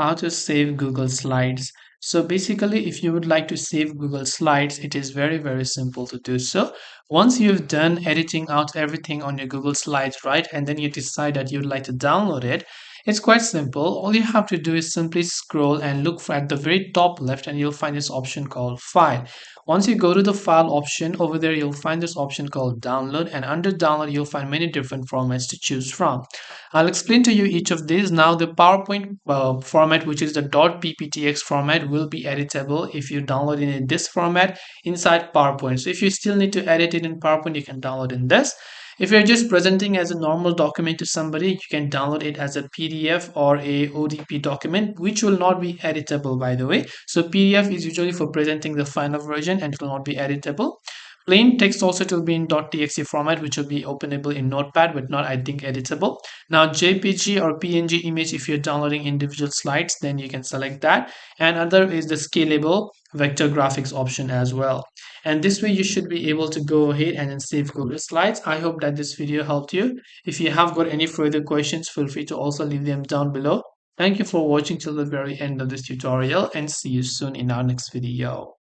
how to save Google Slides. So basically, if you would like to save Google Slides, it is very simple to do so. Once you've done editing out everything on your Google Slides, right, and then you decide that you'd like to download it, it's quite simple. All you have to do is simply scroll and look for at the very top left, and you'll find this option called File. Once you go to the File option, over there you'll find this option called Download, and under Download you'll find many different formats to choose from. I'll explain to you each of these. Now, the PowerPoint format, which is the .pptx format, will be editable if you download it in this format inside PowerPoint. So if you still need to edit it in PowerPoint, you can download in this. If you're just presenting as a normal document to somebody, you can download it as a PDF or a ODP document, which will not be editable, by the way. So PDF is usually for presenting the final version and it will not be editable. Plain text also it will be in .txt format, which will be openable in Notepad, but not, I think, editable. Now, JPG or PNG image, if you're downloading individual slides, then you can select that. And other is the scalable vector graphics option as well. And this way you should be able to go ahead and then save Google Slides. I hope that this video helped you. If you have got any further questions, feel free to also leave them down below. Thank you for watching till the very end of this tutorial, and see you soon in our next video.